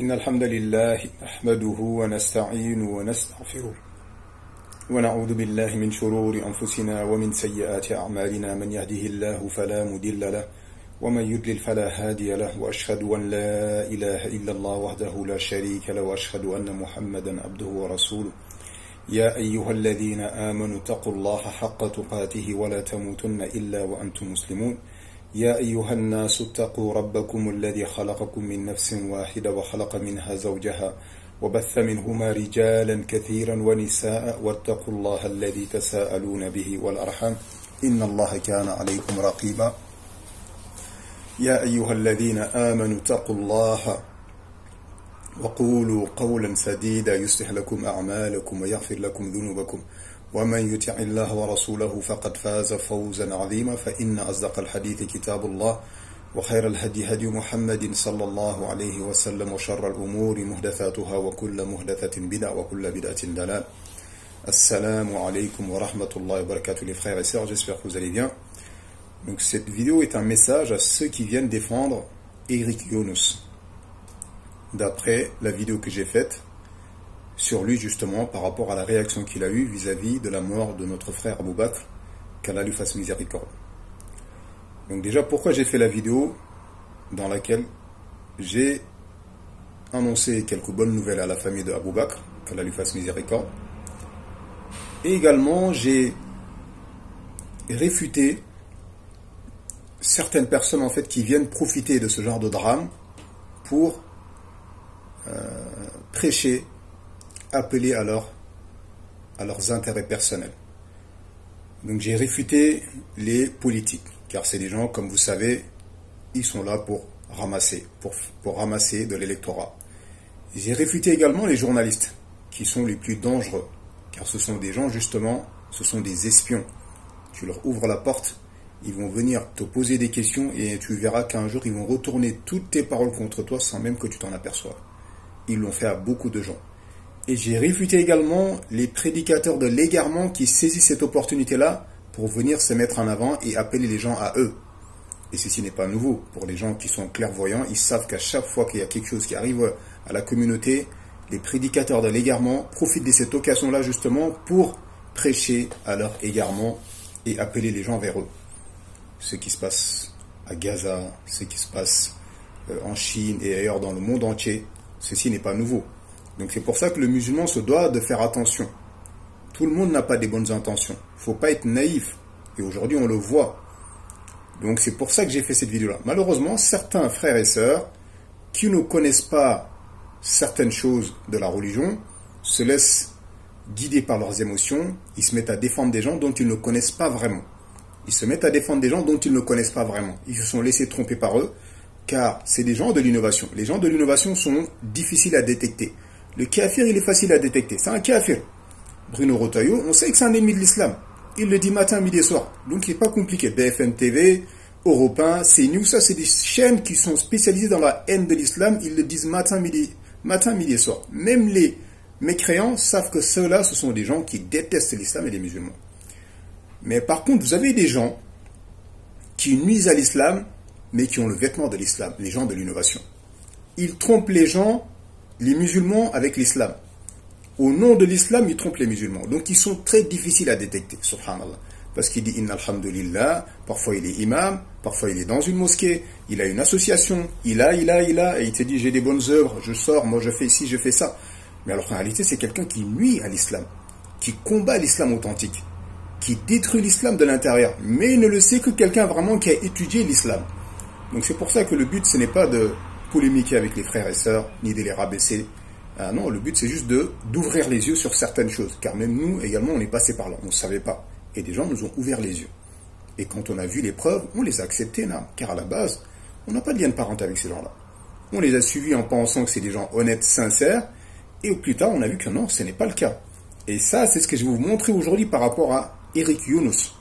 إن الحمد لله نحمده ونستعينه ونستغفره ونعوذ بالله من شرور أنفسنا ومن سيئات أعمالنا من يهده الله فلا مضل له ومن يضلل فلا هادي له وأشهد أن لا إله إلا الله وحده لا شريك له وأشهد أن محمدا عبده ورسوله يا أيها الذين آمنوا اتقوا الله حق تقاته ولا تموتن إلا وأنتم مسلمون يا أيها الناس اتقوا ربكم الذي خلقكم من نفس واحدة وخلق منها زوجها وبث منهما رجالا كثيرا ونساء واتقوا الله الذي تساءلون به والأرحام إن الله كان عليكم رقيبا يا أيها الذين آمنوا اتقوا الله وقولوا قولا سديدا يصلح لكم أعمالكم ويغفر لكم ذنوبكم ومن يطع الله ورسوله فقد فاز فوزا عظيما فإن أصدق الحديث كتاب الله وخير الهدي هدي محمد صلى الله عليه وسلم وشر الأمور محدثاتها وكل محدثة بدعة وكل بدعة ضلالة. Assalamu alaikum wa rahmatullahi wa barakatuh les frères et sœurs, j'espère que vous allez bien. Donc cette vidéo est un message à ceux qui viennent défendre Eric Yunus. D'après la vidéo que j'ai faite sur lui justement par rapport à la réaction qu'il a eue vis-à-vis de la mort de notre frère Abou Bakr, qu'Allah lui fasse miséricorde. Donc déjà, pourquoi j'ai fait la vidéo dans laquelle j'ai annoncé quelques bonnes nouvelles à la famille de Abou Bakr, qu'Allah lui fasse miséricorde. Et également, j'ai réfuté certaines personnes en fait qui viennent profiter de ce genre de drame pour prêcher, appeler à leurs intérêts personnels. Donc j'ai réfuté les politiques, car c'est des gens, comme vous savez, ils sont là pour ramasser de l'électorat. J'ai réfuté également les journalistes, qui sont les plus dangereux, car ce sont des gens justement, ce sont des espions. Tu leur ouvres la porte, ils vont venir te poser des questions et tu verras qu'un jour ils vont retourner toutes tes paroles contre toi sans même que tu t'en aperçoives. Ils l'ont fait à beaucoup de gens. Et j'ai réfuté également les prédicateurs de l'égarement qui saisissent cette opportunité-là pour venir se mettre en avant et appeler les gens à eux. Et ceci n'est pas nouveau. Pour les gens qui sont clairvoyants, ils savent qu'à chaque fois qu'il y a quelque chose qui arrive à la communauté, les prédicateurs de l'égarement profitent de cette occasion-là justement pour prêcher à leur égarement et appeler les gens vers eux. Ce qui se passe à Gaza, ce qui se passe en Chine et ailleurs dans le monde entier, ceci n'est pas nouveau. Donc c'est pour ça que le musulman se doit de faire attention. Tout le monde n'a pas des bonnes intentions. Il ne faut pas être naïf. Et aujourd'hui on le voit. Donc c'est pour ça que j'ai fait cette vidéo-là. Malheureusement, certains frères et sœurs qui ne connaissent pas certaines choses de la religion se laissent guider par leurs émotions. Ils se mettent à défendre des gens dont ils ne connaissent pas vraiment. Ils se mettent à défendre des gens dont ils ne connaissent pas vraiment. Ils se sont laissés tromper par eux. Car c'est des gens de l'innovation. Les gens de l'innovation sont difficiles à détecter. Le kafir, il est facile à détecter. C'est un kafir. Bruno Retailleau, on sait que c'est un ennemi de l'islam. Il le dit matin, midi et soir. Donc il n'est pas compliqué. BFM TV, Europe 1, CNews, ça c'est des chaînes qui sont spécialisées dans la haine de l'islam. Ils le disent matin, midi et soir. Même les mécréants savent que ceux-là, ce sont des gens qui détestent l'islam et les musulmans. Mais par contre, vous avez des gens qui nuisent à l'islam, mais qui ont le vêtement de l'islam, les gens de l'innovation. Ils trompent les gens, les musulmans, avec l'islam. Au nom de l'islam, ils trompent les musulmans. Donc ils sont très difficiles à détecter, subhanallah. Parce qu'il dit « Inna alhamdulillah », parfois il est imam, parfois il est dans une mosquée, il a une association, il a, et il te dit « J'ai des bonnes œuvres, je sors, moi je fais ci, je fais ça ». Mais alors qu'en réalité, c'est quelqu'un qui nuit à l'islam, qui combat l'islam authentique, qui détruit l'islam de l'intérieur. Mais il ne le sait que quelqu'un vraiment qui a étudié l'islam. Donc c'est pour ça que le but, ce n'est pas de polémiquer avec les frères et sœurs, ni de les rabaisser. Ah non, le but c'est juste d'ouvrir les yeux sur certaines choses. Car même nous, également, on est passé par là. On ne savait pas. Et des gens nous ont ouvert les yeux. Et quand on a vu les preuves, on les a acceptées, non. Car à la base, on n'a pas de lien de parenté avec ces gens-là. On les a suivis en pensant que c'est des gens honnêtes, sincères. Et plus tard, on a vu que non, ce n'est pas le cas. Et ça, c'est ce que je vais vous montrer aujourd'hui par rapport à Eric Yunus.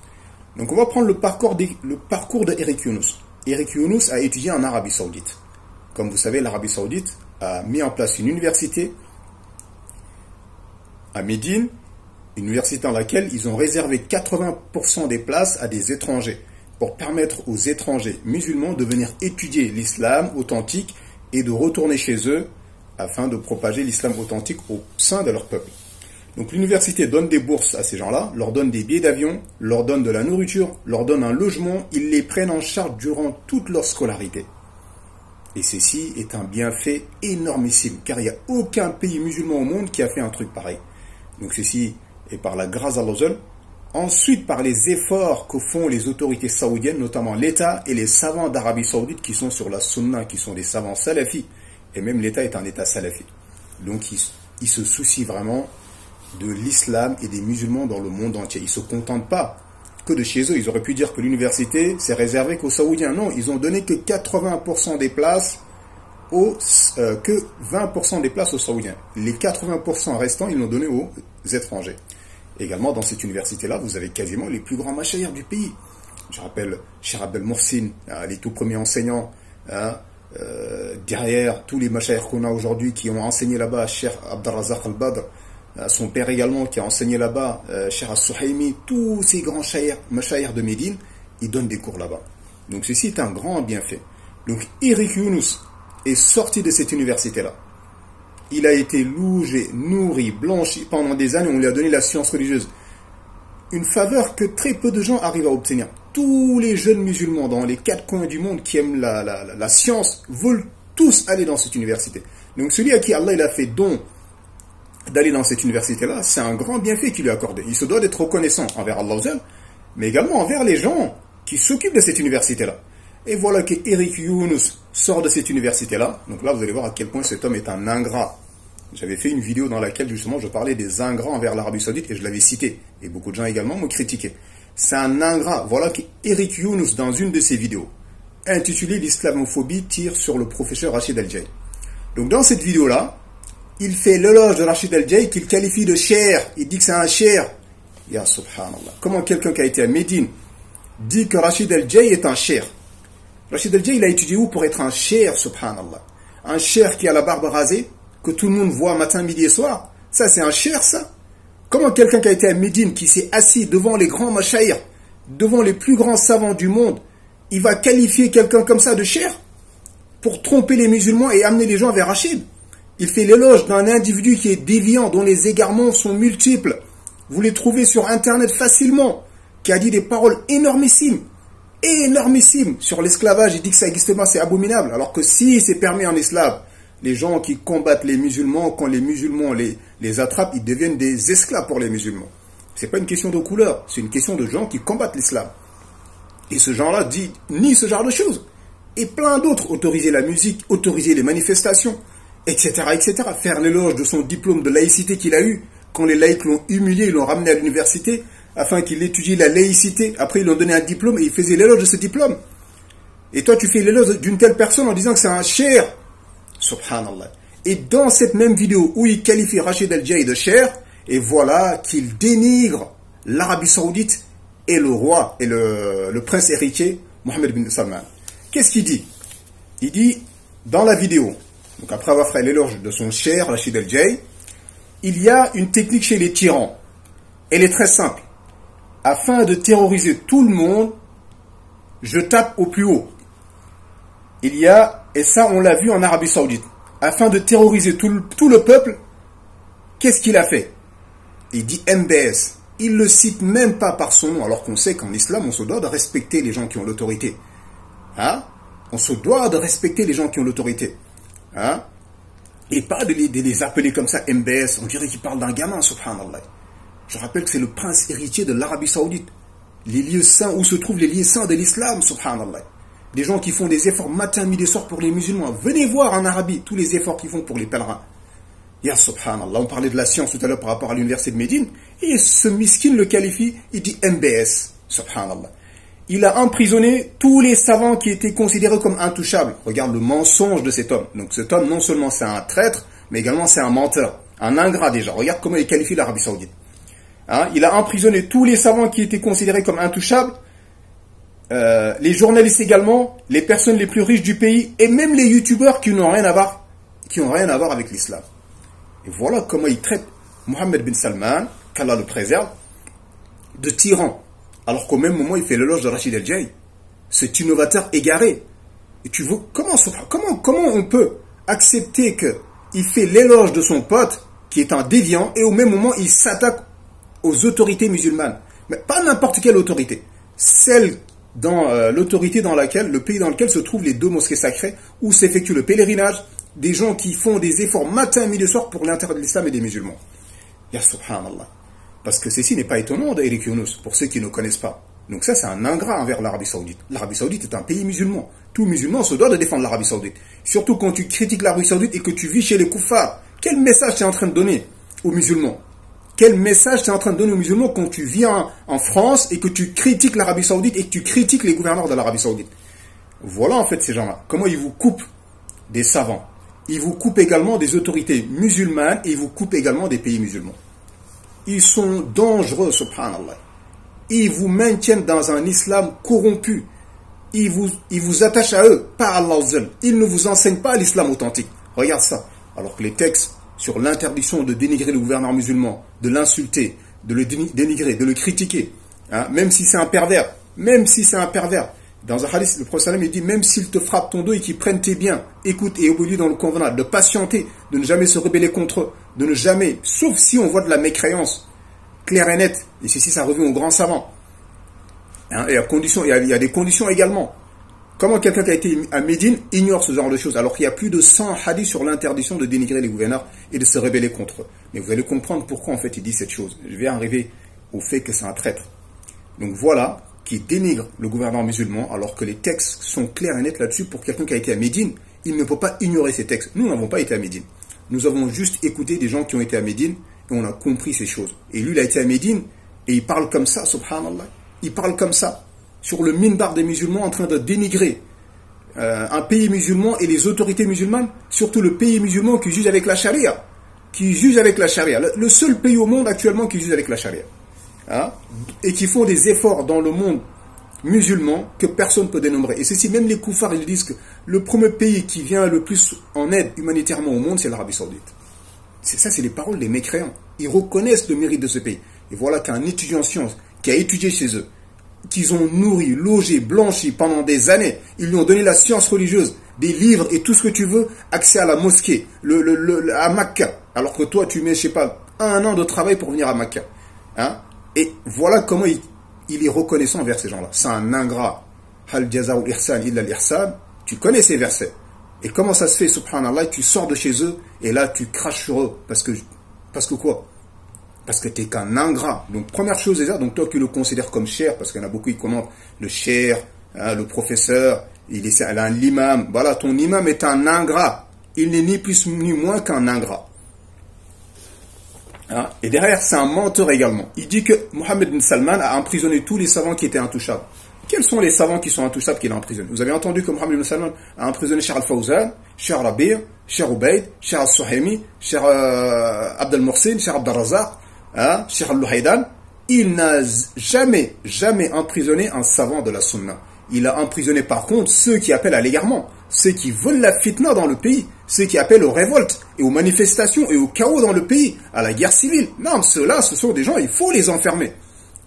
Donc on va prendre le parcours de Eric Yunus. Eric Yunus a étudié en Arabie Saoudite. Comme vous savez, l'Arabie Saoudite a mis en place une université à Médine, une université dans laquelle ils ont réservé 80% des places à des étrangers pour permettre aux étrangers musulmans de venir étudier l'islam authentique et de retourner chez eux afin de propager l'islam authentique au sein de leur peuple. Donc l'université donne des bourses à ces gens-là, leur donne des billets d'avion, leur donne de la nourriture, leur donne un logement, ils les prennent en charge durant toute leur scolarité. Et ceci est un bienfait énormissime, car il n'y a aucun pays musulman au monde qui a fait un truc pareil. Donc ceci est par la grâce d'Allah. Ensuite, par les efforts que font les autorités saoudiennes, notamment l'État et les savants d'Arabie Saoudite qui sont sur la sunna, qui sont des savants salafis. Et même l'État est un État salafi. Donc ils se soucient vraiment de l'islam et des musulmans dans le monde entier. Ils ne se contentent pas que de chez eux. Ils auraient pu dire que l'université, c'est réservé qu'aux Saoudiens. Non, ils ont donné que 80% des places que 20% des places aux Saoudiens. Les 80% restants, ils l'ont donné aux étrangers. Également, dans cette université-là, vous avez quasiment les plus grands mashayikh du pays. Je rappelle Cheikh Abdel Mohsin, les tout premiers enseignants, derrière tous les mashayikh qu'on a aujourd'hui qui ont enseigné là-bas, Cheikh Abdelrazak Al-Badr, son père également qui a enseigné là-bas, Cheikh As-Suhaimi, tous ces grands mashayikh de Médine, ils donnent des cours là-bas. Donc ceci est un grand bienfait. Donc Eric Younous est sorti de cette université-là. Il a été logé, nourri, blanchi pendant des années, on lui a donné la science religieuse. Une faveur que très peu de gens arrivent à obtenir. Tous les jeunes musulmans dans les 4 coins du monde qui aiment la science veulent tous aller dans cette université. Donc celui à qui Allah il a fait don d'aller dans cette université-là, c'est un grand bienfait qu'il lui a accordé. Il se doit d'être reconnaissant envers Allah, mais également envers les gens qui s'occupent de cette université-là. Et voilà que Eric Younous sort de cette université-là. Donc là, vous allez voir à quel point cet homme est un ingrat. J'avais fait une vidéo dans laquelle justement je parlais des ingrats envers l'Arabie Saoudite et je l'avais cité. Et beaucoup de gens également m'ont critiqué. C'est un ingrat. Voilà qu'Eric Younous, dans une de ses vidéos, intitulée L'islamophobie tire sur le professeur Rachid El-Jay. Donc dans cette vidéo-là, il fait l'éloge de Rachid El-Jay qu'il qualifie de cher. Il dit que c'est un cher. Ya subhanallah. Comment quelqu'un qui a été à Médine dit que Rachid El-Jay est un cher? Rachid El-Jay, il a étudié où pour être un cher, subhanallah? Un cher qui a la barbe rasée, que tout le monde voit matin, midi et soir. Ça, c'est un cher, ça? Comment quelqu'un qui a été à Médine, qui s'est assis devant les grands mashayikh, devant les plus grands savants du monde, il va qualifier quelqu'un comme ça de cher pour tromper les musulmans et amener les gens vers Rachid? Il fait l'éloge d'un individu qui est déviant, dont les égarements sont multiples. Vous les trouvez sur Internet facilement, qui a dit des paroles énormissimes sur l'esclavage. Il dit que ça n'existe pas, c'est abominable. Alors que si c'est permis en islam, les gens qui combattent les musulmans, quand les musulmans les attrapent, ils deviennent des esclaves pour les musulmans. Ce n'est pas une question de couleur, c'est une question de gens qui combattent l'islam. Et ce genre-là nie ce genre de choses. Et plein d'autres, autoriser la musique, autoriser les manifestations, etc., etc. Faire l'éloge de son diplôme de laïcité qu'il a eu. Quand les laïcs l'ont humilié, ils l'ont ramené à l'université, afin qu'il étudie la laïcité. Après, ils lui ont donné un diplôme et il faisait l'éloge de ce diplôme. Et toi, tu fais l'éloge d'une telle personne en disant que c'est un cher. Subhanallah. Et dans cette même vidéo où il qualifie Rachid El-Jay de cher, et voilà qu'il dénigre l'Arabie Saoudite et le roi et le prince héritier Mohammed bin Salman. Qu'est-ce qu'il dit? Il dit dans la vidéo, donc après avoir fait l'éloge de son cher Rachid El-Jay, il y a une technique chez les tyrans. Elle est très simple. Afin de terroriser tout le monde, je tape au plus haut. Il y a, et ça on l'a vu en Arabie Saoudite, afin de terroriser tout le peuple, qu'est-ce qu'il a fait? Il dit MBS. Il ne le cite même pas par son nom, alors qu'on sait qu'en islam, on se doit de respecter les gens qui ont l'autorité. Hein? On se doit de respecter les gens qui ont l'autorité. Hein? Et pas de les appeler comme ça MBS. On dirait qu'il parle d'un gamin, subhanallah. Je rappelle que c'est le prince héritier de l'Arabie Saoudite. Les lieux saints, où se trouvent les lieux saints de l'islam, subhanallah. Des gens qui font des efforts matin, midi et soir pour les musulmans. Venez voir en Arabie tous les efforts qu'ils font pour les pèlerins. Ya subhanallah, on parlait de la science tout à l'heure par rapport à l'université de Médine. Et ce miskin le qualifie, il dit MBS. Subhanallah. Il a emprisonné tous les savants qui étaient considérés comme intouchables. Regarde le mensonge de cet homme. Donc cet homme, non seulement c'est un traître, mais également c'est un menteur. Un ingrat déjà. Regarde comment il qualifie l'Arabie Saoudite. Hein? Il a emprisonné tous les savants qui étaient considérés comme intouchables. Les journalistes également, les personnes les plus riches du pays, et même les youtubeurs qui n'ont rien à voir avec l'islam. Et voilà comment il traite Mohammed bin Salman, qu'Allah le préserve, de tyran. Alors qu'au même moment, il fait l'éloge de Rachid El-Jay. Cet innovateur égaré. Et tu veux, comment on peut accepter que il fait l'éloge de son pote, qui est un déviant, et au même moment, il s'attaque aux autorités musulmanes. Mais pas n'importe quelle autorité. Celle dans l'autorité dans laquelle, le pays dans lequel se trouvent les deux mosquées sacrées, où s'effectue le pèlerinage, des gens qui font des efforts matin, midi et soir pour l'intérêt de l'islam et des musulmans. Ya subhanallah. Parce que ceci n'est pas étonnant d'Eric Younous, pour ceux qui ne connaissent pas. Donc ça, c'est un ingrat envers l'Arabie Saoudite. L'Arabie Saoudite est un pays musulman. Tout musulman se doit de défendre l'Arabie Saoudite. Surtout quand tu critiques l'Arabie Saoudite et que tu vis chez les koufars. Quel message tu es en train de donner aux musulmans? Quel message tu es en train de donner aux musulmans quand tu viens en France et que tu critiques l'Arabie Saoudite et que tu critiques les gouverneurs de l'Arabie Saoudite? Voilà en fait ces gens-là. Comment ils vous coupent des savants. Ils vous coupent également des autorités musulmanes et ils vous coupent également des pays musulmans. Ils sont dangereux, subhanallah. Ils vous maintiennent dans un islam corrompu. Ils vous attachent à eux, pas à Allah. Ils ne vous enseignent pas l'islam authentique. Regarde ça. Alors que les textes sur l'interdiction de dénigrer le gouverneur musulman, de l'insulter, de le dénigrer, de le critiquer, hein, même si c'est un pervers, dans un hadith, le prophète il dit, même s'il te frappe ton dos et qu'il prenne tes biens, écoute et obéis dans le convenable, de patienter, de ne jamais se rebeller contre eux, de ne jamais, sauf si on voit de la mécréance, claire et nette, et ceci ça revient aux grands savants. Hein, et il y a des conditions également. Comment quelqu'un qui a été à Médine ignore ce genre de choses, alors qu'il y a plus de 100 hadiths sur l'interdiction de dénigrer les gouverneurs et de se rebeller contre eux. Mais vous allez comprendre pourquoi en fait il dit cette chose. Je vais arriver au fait que c'est un traître. Donc voilà, qui dénigre le gouverneur musulman, alors que les textes sont clairs et nets là-dessus. Pour quelqu'un qui a été à Médine, il ne peut pas ignorer ces textes. Nous n'avons pas été à Médine. Nous avons juste écouté des gens qui ont été à Médine et on a compris ces choses. Et lui, il a été à Médine et il parle comme ça, subhanallah. Il parle comme ça, sur le minbar des musulmans, en train de dénigrer un pays musulman et les autorités musulmanes, surtout le pays musulman qui juge avec la charia. Le seul pays au monde actuellement qui juge avec la charia. Hein, et qui font des efforts dans le monde musulman que personne ne peut dénombrer. Et ceci, même les koufars, ils disent que le premier pays qui vient le plus en aide humanitairement au monde, c'est l'Arabie Saoudite. C'est les paroles des mécréants. Ils reconnaissent le mérite de ce pays. Et voilà qu'un étudiant en sciences qui a étudié chez eux, qu'ils ont nourri, logé, blanchi pendant des années, ils lui ont donné la science religieuse, des livres et tout ce que tu veux, accès à la mosquée, à Makkah. Alors que toi, tu mets, je sais pas, 1 an de travail pour venir à Makkah. Hein? Et voilà comment il est reconnaissant envers ces gens-là. C'est un ingrat. Hal jaza'ul ihsan illa al-ihsan. Tu connais ces versets. Et comment ça se fait, subhanallah, tu sors de chez eux et là tu craches sur eux. Parce que quoi? Parce que tu n'es qu'un ingrat. Donc première chose déjà, donc toi qui le considères comme cher, parce qu'il y en a beaucoup qui commentent le cher, hein, le professeur, il a un imam. Voilà, ton imam est un ingrat. Il n'est ni plus ni moins qu'un ingrat. Hein? Et derrière, c'est un menteur également. Il dit que Mohammed bin Salman a emprisonné tous les savants qui étaient intouchables. Quels sont les savants qui sont intouchables qu'il a emprisonnés? Vous avez entendu que Mohammed bin Salman a emprisonné Cheikh Al-Fawzan, Cheikh Rabi', Cheikh Ubaid, Cheikh Al-Suhaimi, Cheikh Abdel Morsin, Cheikh Abdel Razak, hein, Cheikh Al-Luhaydan. Il n'a jamais emprisonné un savant de la sunna. Il a emprisonné par contre ceux qui appellent à l'égarement, ceux qui veulent la fitna dans le pays, ceux qui appellent aux révoltes et aux manifestations et au chaos dans le pays, à la guerre civile. Non, ceux-là, ce sont des gens, il faut les enfermer.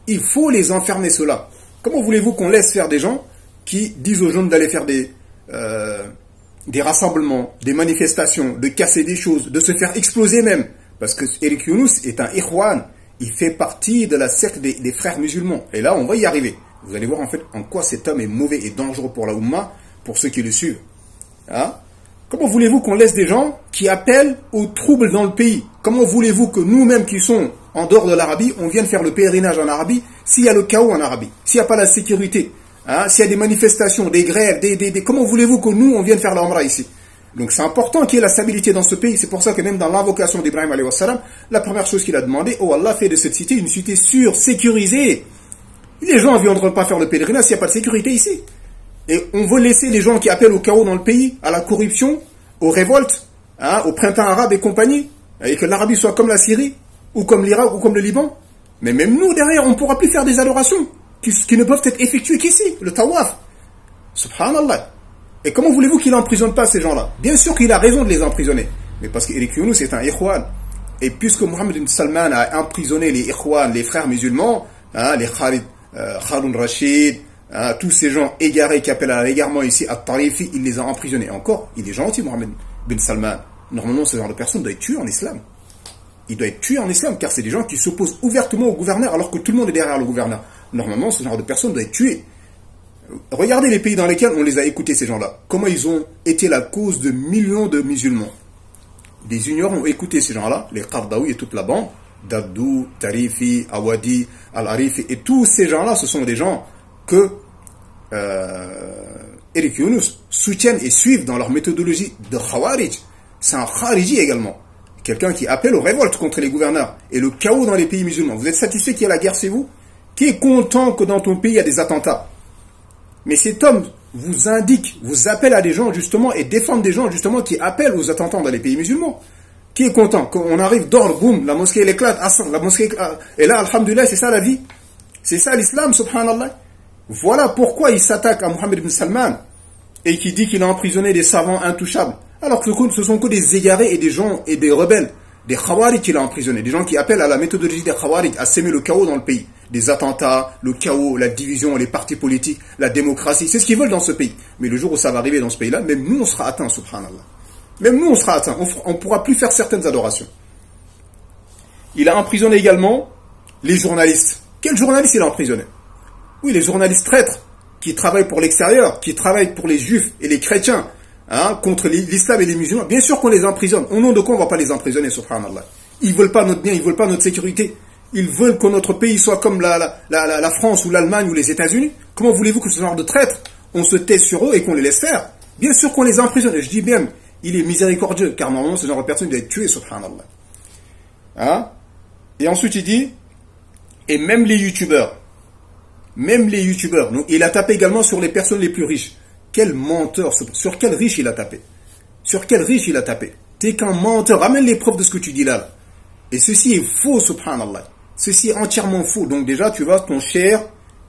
Il faut les enfermer, ceux-là. Comment voulez-vous qu'on laisse faire des gens qui disent aux jeunes d'aller faire des rassemblements, des manifestations, de casser des choses, de se faire exploser même? Parce que Eric Younous est un ikhwan, il fait partie de la secte des frères musulmans. Et là, on va y arriver. Vous allez voir en fait en quoi cet homme est mauvais et dangereux pour la Oumma, pour ceux qui le suivent. Hein? Comment voulez-vous qu'on laisse des gens qui appellent aux troubles dans le pays? Comment voulez-vous que nous-mêmes qui sommes en dehors de l'Arabie, on vienne faire le pèlerinage en Arabie, s'il y a le chaos en Arabie, s'il n'y a pas la sécurité, hein? S'il y a des manifestations, des grèves, comment voulez-vous que nous, on vienne faire l'Umrah ici? Donc c'est important qu'il y ait la stabilité dans ce pays. C'est pour ça que même dans l'invocation d'Ibrahim alayhi wa salam, la première chose qu'il a demandé, oh Allah, fait de cette cité une cité sûre, sécurisée. Les gens ne viendront pas faire le pèlerinage s'il n'y a pas de sécurité ici. Et on veut laisser les gens qui appellent au chaos dans le pays, à la corruption, aux révoltes, hein, au printemps arabe et compagnie, et que l'Arabie soit comme la Syrie, ou comme l'Irak, ou comme le Liban. Mais même nous, derrière, on ne pourra plus faire des adorations qui ne peuvent être effectuées qu'ici, le tawaf. Subhanallah. Et comment voulez-vous qu'il n'emprisonne pas ces gens-là? Bien sûr qu'il a raison de les emprisonner. Mais parce qu'Eric Younous est un ikhwan. Et puisque Mohammed bin Salman a emprisonné les ikhwan, les frères musulmans, hein, les Khalun Rashid, hein, tous ces gens égarés qui appellent à l'égarement ici à Tarifi, il les a emprisonnés. Encore, il est gentil, Mohammed bin Salman. Normalement, ce genre de personne doit être tué en islam. Il doit être tué en islam, car c'est des gens qui s'opposent ouvertement au gouverneur, alors que tout le monde est derrière le gouverneur. Normalement, ce genre de personne doit être tué. Regardez les pays dans lesquels on les a écoutés, ces gens-là. Comment ils ont été la cause de millions de musulmans. Des ignorants ont écouté ces gens-là, les Qardawi et toute la bande, Daddou, Tarifi, Awadi, Al-Arifi, et tous ces gens-là, ce sont des gens que Eric Yunus soutiennent et suivent dans leur méthodologie de Khawarij. C'est un Khariji également. Quelqu'un qui appelle aux révoltes contre les gouverneurs et le chaos dans les pays musulmans. Vous êtes satisfait qu'il y ait la guerre, c'est vous? Qui est content que dans ton pays, il y a des attentats? Mais cet homme vous indique, vous appelle à des gens justement et défend des gens justement qui appellent aux attentats dans les pays musulmans. Qui est content? Quand on arrive d'or, boum, la mosquée elle éclate, la mosquée éclate. Et là, alhamdoulilah, c'est ça la vie. C'est ça l'islam, subhanallah. Voilà pourquoi il s'attaque à Mohammed ibn Salman et qui dit qu'il a emprisonné des savants intouchables. Alors que ce sont que des égarés et des gens et des rebelles, des Khawarij qu'il a emprisonnés, des gens qui appellent à la méthodologie des Khawarij, à s'aimer le chaos dans le pays. Des attentats, le chaos, la division, les partis politiques, la démocratie, c'est ce qu'ils veulent dans ce pays. Mais le jour où ça va arriver dans ce pays-là, même nous on sera atteints, subhanallah. Même nous on sera atteints, on ne pourra plus faire certaines adorations. Il a emprisonné également les journalistes. Quels journalistes il a emprisonné? Oui, les journalistes traîtres, qui travaillent pour l'extérieur, qui travaillent pour les juifs et les chrétiens, contre l'islam et les musulmans. Bien sûr qu'on les emprisonne. Au nom de quoi on ne va pas les emprisonner, subhanallah? Ils ne veulent pas notre bien, ils ne veulent pas notre sécurité. Ils veulent que notre pays soit comme la France ou l'Allemagne ou les États-Unis. Comment voulez-vous que ce genre de traîtres, on se tait sur eux et qu'on les laisse faire? Bien sûr qu'on les emprisonne. Et je dis bien, il est miséricordieux, car normalement ce genre de personne doit être tué, subhanallah. Et ensuite il dit, et même les youtubeurs, donc il a tapé également sur les personnes les plus riches. Quel menteur, sur quel riche il a tapé? Sur quel riche il a tapé? T'es qu'un menteur, ramène les preuves de ce que tu dis là. Et ceci est faux, subhanallah. Ceci est entièrement faux. Donc déjà, tu vois, ton cher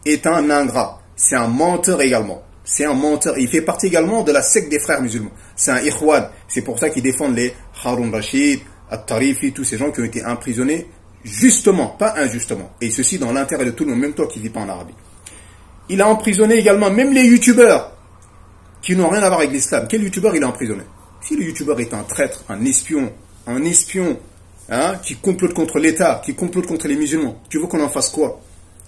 est un ingrat. C'est un menteur également. C'est un menteur. Il fait partie également de la secte des frères musulmans. C'est un ikhwan. C'est pour ça qu'ils défendent les Harun Rashid, At-Tarifi, tous ces gens qui ont été emprisonnés justement, pas injustement. Et ceci dans l'intérêt de tout le monde, même toi qui ne vis pas en Arabie. Il a emprisonné également même les youtubeurs qui n'ont rien à voir avec l'islam. Quel youtubeur il a emprisonné? Si le youtubeur est un traître, un espion, qui complote contre l'État, qui complote contre les musulmans, tu veux qu'on en fasse quoi?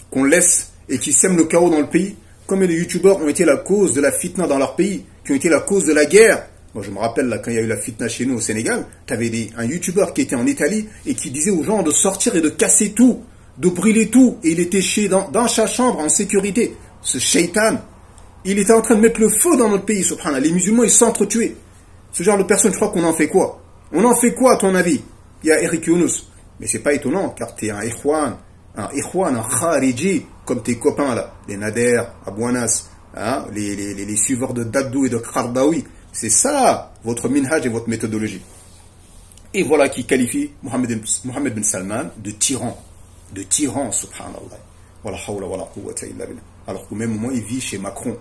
Qu'on laisse et qui sème le chaos dans le pays? Comme les youtubeurs ont été la cause de la fitna dans leur pays, qui ont été la cause de la guerre. Moi, je me rappelle, là, quand il y a eu la fitna chez nous au Sénégal, tu avais un youtubeur qui était en Italie et qui disait aux gens de sortir et de casser tout, de brûler tout. Et il était dans sa chambre en sécurité. Ce shaitan, il était en train de mettre le feu dans notre pays, subhanallah. Les musulmans, ils s'entretuaient. Ce genre de personnes, je crois qu'on en fait quoi? On en fait quoi, à ton avis? Il y a Eric Yunus. Mais c'est pas étonnant, car tu es un ikhwan, un khariji, comme tes copains là, les Nader, Abouanas, les suiveurs de Daddou et de Qardawi. C'est ça, votre minhaj et votre méthodologie. Et voilà qui qualifie Mohammed bin Salman de tyran, subhanallah. Wala hawla wala quwwata illa billah. Alors qu'au même moment, il vit chez Macron.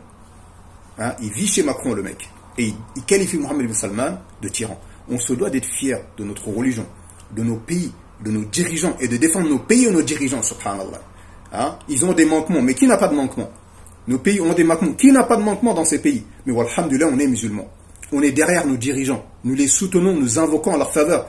Il vit chez Macron, le mec. Et il qualifie Mohammed bin Salman de tyran. On se doit d'être fiers de notre religion, de nos pays, de nos dirigeants, et de défendre nos pays et nos dirigeants, subhanallah. Ils ont des manquements, mais qui n'a pas de manquements? Nos pays ont des manquements. Qui n'a pas de manquements dans ces pays? Mais walhamdulillah, on est musulmans. On est derrière nos dirigeants. Nous les soutenons, nous invoquons à leur faveur.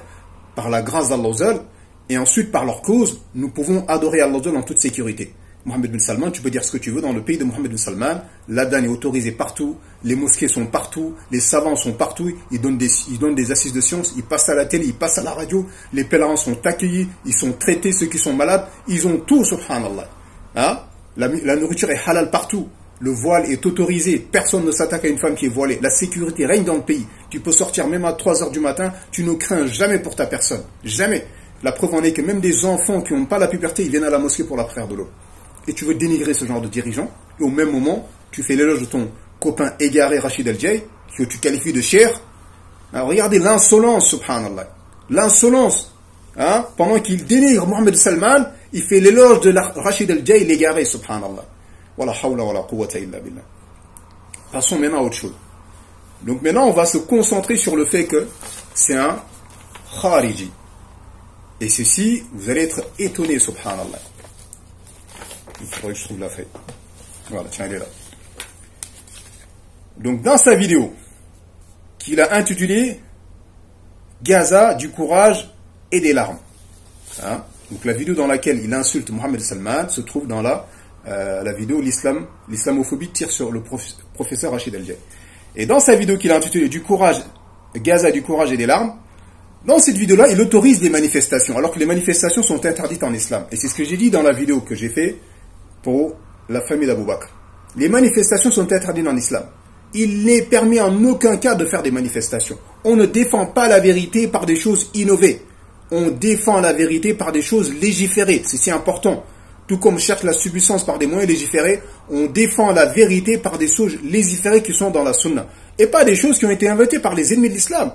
Par la grâce d'Allah, et ensuite par leur cause, nous pouvons adorer Allah en toute sécurité. Mohammed bin Salman, tu peux dire ce que tu veux dans le pays de Mohammed bin Salman. L'adhan est autorisé partout, les mosquées sont partout, les savants sont partout, ils donnent des assises de sciences, ils passent à la télé, ils passent à la radio, les pèlerins sont accueillis, ils sont traités, ceux qui sont malades, ils ont tout, subhanallah. La nourriture est halal partout, le voile est autorisé, personne ne s'attaque à une femme qui est voilée, la sécurité règne dans le pays, tu peux sortir même à 3 h du matin, tu ne crains jamais pour ta personne, jamais. La preuve en est que même des enfants qui n'ont pas la puberté, ils viennent à la mosquée pour la prière de l'eau. Et tu veux dénigrer ce genre de dirigeant, et au même moment, tu fais l'éloge de ton copain égaré Rachid El-Jay, que tu qualifies de cher. Alors regardez l'insolence, subhanallah. L'insolence. Pendant qu'il dénigre Mohammed Salman, il fait l'éloge de Rachid El-Jay, l'égaré, subhanallah. Wala hawla wala quwwata illa billah. Passons maintenant à autre chose. Donc maintenant, on va se concentrer sur le fait que c'est un khariji. Et ceci, vous allez être étonné, subhanallah. Il faudrait que je trouve la feuille. Voilà, tiens, elle est là. Donc, dans sa vidéo, qu'il a intitulée Gaza, du courage et des larmes. Hein? Donc la vidéo dans laquelle il insulte Mohamed Salman se trouve dans la vidéo l'islamophobie tire sur le professeur Rachid El-Jay. Et dans sa vidéo qu'il a intitulée du courage, Gaza, du courage et des larmes, dans cette vidéo-là, il autorise des manifestations, alors que les manifestations sont interdites en islam. Et c'est ce que j'ai dit dans la vidéo que j'ai fait pour la famille d'Abou Bakr. Les manifestations sont interdites en islam. Il n'est permis en aucun cas de faire des manifestations. On ne défend pas la vérité par des choses innovées. On défend la vérité par des choses légiférées. C'est si important. Tout comme on cherche la subsistance par des moyens légiférés, on défend la vérité par des choses légiférées qui sont dans la sunna. Et pas des choses qui ont été inventées par les ennemis de l'islam.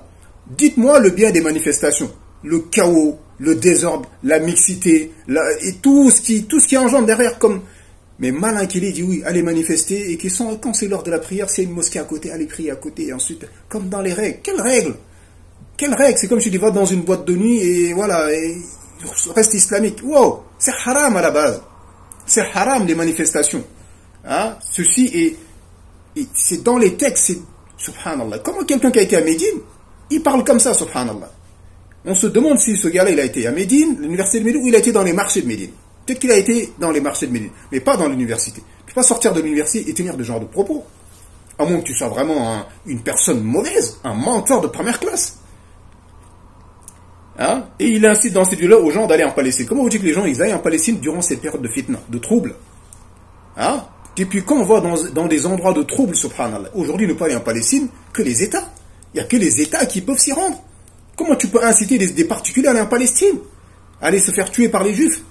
Dites-moi le bien des manifestations. Le chaos, le désordre, la mixité, et tout ce qui engendre derrière comme... Mais malin qu'il est, dit oui, allez manifester, et quand c'est l'heure de la prière, c'est une mosquée à côté, allez prier à côté, et ensuite, comme dans les règles. Quelles règles? Quelles règles? C'est comme si tu vas dans une boîte de nuit, et voilà, et reste islamique. Wow, c'est haram à la base. C'est haram les manifestations. Hein? Ceci c'est dans les textes, c'est, subhanallah. Comment quelqu'un qui a été à Médine, il parle comme ça, subhanallah. On se demande si ce gars-là, il a été à Médine, l'université de Médine, ou il a été dans les marchés de Médine. Peut-être qu'il a été dans les marchés de Médine, mais pas dans l'université. Tu ne peux pas sortir de l'université et tenir de ce genre de propos. À moins que tu sois vraiment une personne mauvaise, un menteur de première classe. Hein? Et il incite dans cette vidéo-là aux gens d'aller en Palestine. Comment vous dites que les gens ils aillent en Palestine durant cette période de fitna, de trouble? Hein? Et puis quand on va dans des endroits de trouble, subhanallah, aujourd'hui ne pas aller en Palestine que les États. Il n'y a que les États qui peuvent s'y rendre. Comment tu peux inciter des particuliers à aller en Palestine? Aller se faire tuer par les Juifs?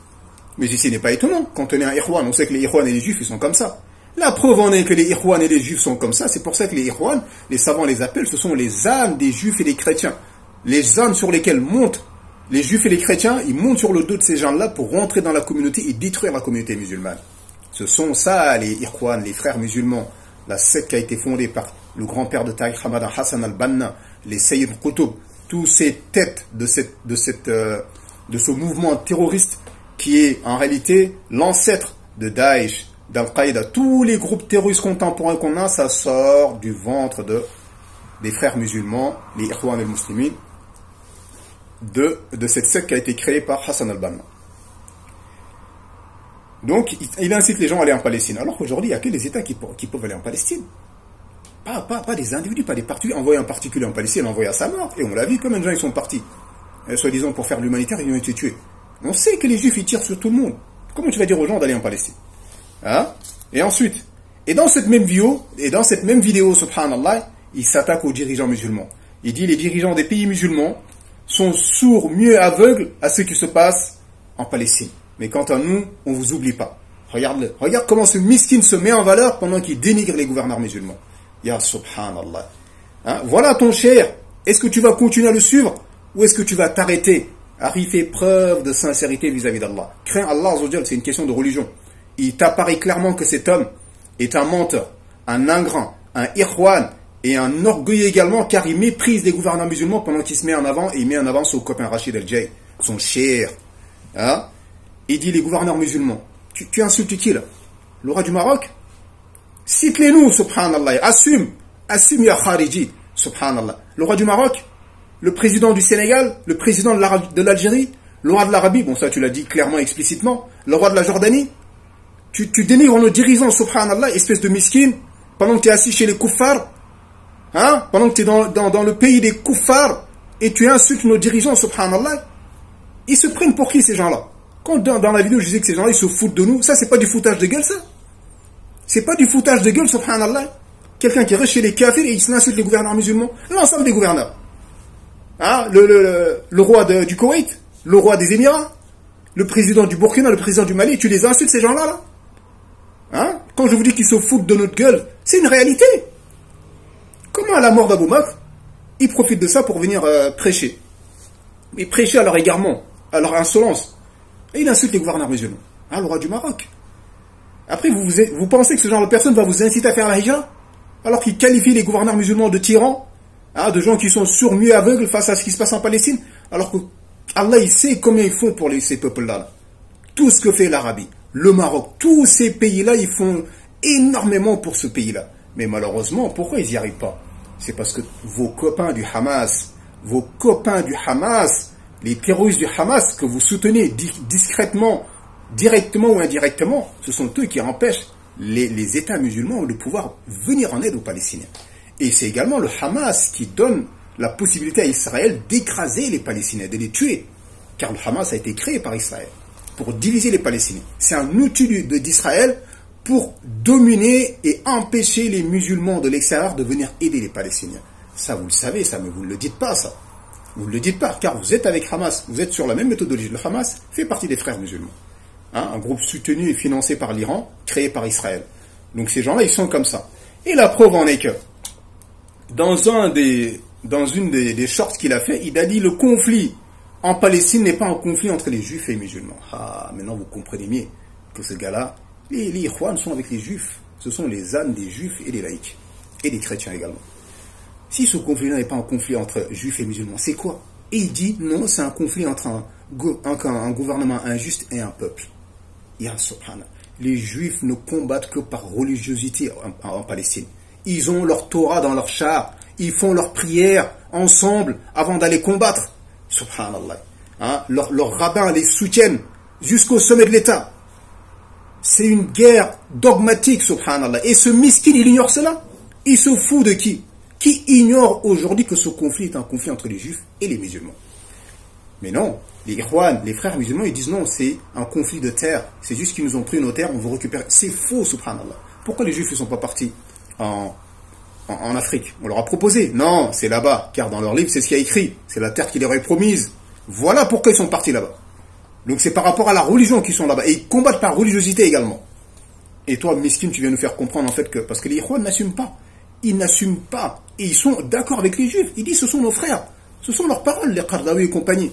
Mais ceci n'est pas étonnant. Quand on est un Ikhwan, on sait que les Ikhwan et les Juifs, ils sont comme ça. La preuve en est que les Ikhwan et les Juifs sont comme ça. C'est pour ça que les Ikhwan, les savants les appellent, ce sont les ânes des Juifs et des chrétiens. Les ânes sur lesquels montent les Juifs et les chrétiens, ils montent sur le dos de ces gens-là pour rentrer dans la communauté et détruire la communauté musulmane. Ce sont ça, les Ikhwan, les frères musulmans. La secte qui a été fondée par le grand-père de Tariq Ramadan Hassan al-Banna, les Sayyid Qutb, tous ces têtes de ce mouvement terroriste qui est en réalité l'ancêtre de Daesh, d'Al-Qaïda. Tous les groupes terroristes contemporains qu'on a, ça sort du ventre des frères musulmans, les Ikhwan al-Muslimin, de cette secte qui a été créée par Hassan al-Banna. Donc, il incite les gens à aller en Palestine. Alors qu'aujourd'hui, il n'y a que les États qui peuvent aller en Palestine. Pas des individus, pas des particuliers. Envoyer un particulier en Palestine, envoyer à sa mort. Et on l'a vu, combien de gens ils sont partis. Soi-disant pour faire l'humanitaire, ils ont été tués. On sait que les Juifs, ils tirent sur tout le monde. Comment tu vas dire aux gens d'aller en Palestine? Hein? Et ensuite, dans cette même vidéo, subhanallah, il s'attaque aux dirigeants musulmans. Il dit les dirigeants des pays musulmans sont sourds, mieux aveugles à ce qui se passe en Palestine. Mais quant à nous, on ne vous oublie pas. Regarde-le. Regarde comment ce miskin se met en valeur pendant qu'il dénigre les gouverneurs musulmans. Ya subhanallah. Hein? Voilà ton cher. Est-ce que tu vas continuer à le suivre ou est-ce que tu vas t'arrêter? Il fait preuve de sincérité vis-à-vis d'Allah. Crains Allah, c'est une question de religion. Il t'apparaît clairement que cet homme est un menteur, un ingrat, un ikhwan et un orgueilleux également car il méprise les gouverneurs musulmans pendant qu'il se met en avant et il met en avant son copain Rachid El-Jay, son cher. Hein? Il dit les gouverneurs musulmans. Tu insultes qui là? Le roi du Maroc? Cite-les-nous, subhanallah. Assume ya khariji, subhanallah. Le roi du Maroc? Le président du Sénégal, le président de l'Algérie, le roi de l'Arabie, bon ça tu l'as dit clairement, explicitement, le roi de la Jordanie, tu dénigres nos dirigeants, subhanallah, espèce de miskin, pendant que tu es assis chez les kuffars, hein, pendant que tu es dans le pays des kuffars, et tu insultes nos dirigeants, subhanallah, ils se prennent pour qui ces gens-là? Quand dans la vidéo je disais que ces gens-là ils se foutent de nous, ça c'est pas du foutage de gueule ça? C'est pas du foutage de gueule, subhanallah? Quelqu'un qui reste chez les kafirs et il insulte les gouverneurs musulmans, l'ensemble des gouverneurs. Hein, le roi du Koweït, le roi des Émirats, le président du Burkina, le président du Mali, tu les insultes ces gens-là là? Hein? Quand je vous dis qu'ils se foutent de notre gueule, c'est une réalité. Comment à la mort d'Abou Bakr, ils profitent de ça pour venir prêcher? Mais prêcher à leur égarement, à leur insolence. Et ils insultent les gouverneurs musulmans. Hein, le roi du Maroc. Après, vous pensez que ce genre de personne va vous inciter à faire la hijra? Alors qu'il qualifie les gouverneurs musulmans de tyrans? Hein, de gens qui sont sourds, mieux aveugles face à ce qui se passe en Palestine, alors que Allah il sait combien ils font pour ces peuples-là. Tout ce que fait l'Arabie, le Maroc, tous ces pays-là, ils font énormément pour ce pays-là. Mais malheureusement, pourquoi ils n'y arrivent pas? C'est parce que vos copains du Hamas, vos copains du Hamas, les terroristes du Hamas que vous soutenez discrètement, directement ou indirectement, ce sont eux qui empêchent les États musulmans de pouvoir venir en aide aux Palestiniens. Et c'est également le Hamas qui donne la possibilité à Israël d'écraser les Palestiniens, de les tuer. Car le Hamas a été créé par Israël pour diviser les Palestiniens. C'est un outil d'Israël pour dominer et empêcher les musulmans de l'extérieur de venir aider les Palestiniens. Ça, vous le savez, ça, mais vous ne le dites pas, ça. Vous ne le dites pas, car vous êtes avec Hamas, vous êtes sur la même méthodologie. Le Hamas fait partie des frères musulmans. Hein, un groupe soutenu et financé par l'Iran, créé par Israël. Donc ces gens-là, ils sont comme ça. Et la preuve en est que, dans une des shorts qu'il a fait, il a dit le conflit en Palestine n'est pas un conflit entre les juifs et les musulmans. Ah, maintenant vous comprenez mieux que ce gars-là, les Ikhwan sont avec les juifs. Ce sont les âmes des juifs et des laïcs. Et des chrétiens également. Si ce conflit-là n'est pas un conflit entre juifs et musulmans, c'est quoi? Et il dit, non, c'est un conflit entre un gouvernement injuste et un peuple. Ya subhanallah. Les juifs ne combattent que par religiosité en Palestine. Ils ont leur Torah dans leur char. Ils font leurs prières ensemble avant d'aller combattre. Subhanallah. Hein? Leurs rabbins les soutiennent jusqu'au sommet de l'État. C'est une guerre dogmatique, subhanallah. Et ce miskin, il ignore cela. Il se fout de qui? Qui ignore aujourd'hui que ce conflit est un conflit entre les juifs et les musulmans. Mais non, les Ikhwan, les frères musulmans, ils disent non, c'est un conflit de terre. C'est juste qu'ils nous ont pris nos terres, on veut récupérer. C'est faux, subhanallah. Pourquoi les juifs ne sont pas partis en Afrique? On leur a proposé. Non, c'est là-bas, car dans leur livre, c'est ce qu'il y a écrit. C'est la terre qui leur est promise. Voilà pourquoi ils sont partis là-bas. Donc c'est par rapport à la religion qu'ils sont là-bas. Et ils combattent par religiosité également. Et toi, miskin, tu viens nous faire comprendre en fait que... Parce que les Ikhwan n'assument pas. Ils n'assument pas. Et ils sont d'accord avec les juifs. Ils disent ce sont nos frères. Ce sont leurs paroles, les Qardawi et compagnie.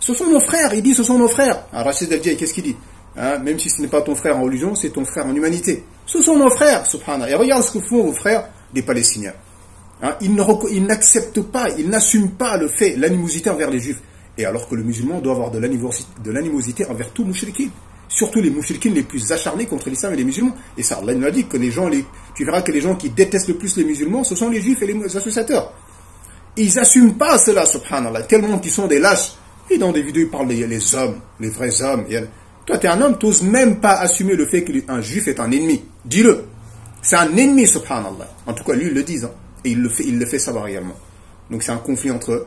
Ce sont nos frères. Ils disent ce sont nos frères. Alors, Rachid El-Djaï, qu'est-ce qu'il dit? Hein, même si ce n'est pas ton frère en religion, c'est ton frère en humanité. Ce sont nos frères, subhanallah. Et regarde ce que font vos frères des Palestiniens. Hein, ils n'acceptent pas, ils n'assument pas le fait, l'animosité envers les juifs. Et alors que le musulman doit avoir de l'animosité envers tous les mouchriquins. Surtout les mouchriquins les plus acharnés contre l'islam et les musulmans. Et ça, Allah nous a dit que tu verras que les gens qui détestent le plus les musulmans, ce sont les juifs et les associateurs. Ils n'assument pas cela, subhanallah. Tellement qu'ils sont des lâches. Et dans des vidéos, ils parlent des hommes, les vrais hommes. Toi, tu es un homme, tu n'oses même pas assumer le fait qu'un juif est un ennemi. Dis-le. C'est un ennemi, subhanallah. En tout cas, lui, il le dit. Hein. Et il le fait savoir également. Donc c'est un conflit entre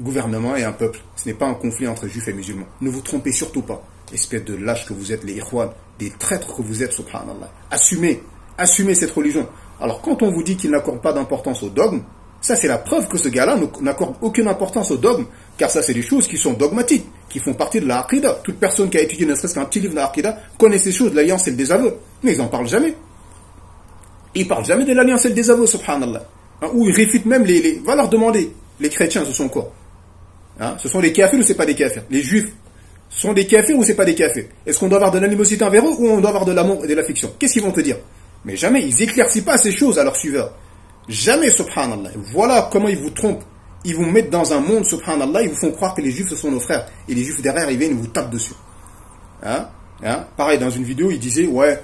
gouvernement et un peuple. Ce n'est pas un conflit entre juifs et musulmans. Ne vous trompez surtout pas. Espèce de lâche que vous êtes, les Ikhwan, des traîtres que vous êtes, subhanallah. Assumez cette religion. Alors quand on vous dit qu'il n'accorde pas d'importance au dogme, ça c'est la preuve que ce gars-là n'accorde aucune importance au dogme, car ça c'est des choses qui sont dogmatiques, qui font partie de la Aqidah. Toute personne qui a étudié ne serait-ce qu'un petit livre de la Aqidah connaît ces choses, l'alliance et le désaveu. Mais ils n'en parlent jamais. Ils parlent jamais de l'alliance et le désaveu, subhanallah. Hein, ou ils réfutent même va leur demander, les chrétiens, ce sont quoi? Hein, ce sont des kafirs ou c'est pas des kafirs? Les juifs, ce sont des kafirs ou c'est pas des kafirs? Est-ce qu'on doit avoir de l'animosité envers eux ou on doit avoir de l'amour et de l'affection? Qu'est-ce qu'ils vont te dire? Mais jamais, ils éclaircissent pas ces choses à leurs suiveurs. Jamais, subhanallah. Voilà comment ils vous trompent. Ils vous mettent dans un monde, subhanallah, ils vous font croire que les juifs ce sont nos frères. Et les juifs derrière, ils viennent et vous tapent dessus. Hein? Pareil, dans une vidéo, il disait, ouais,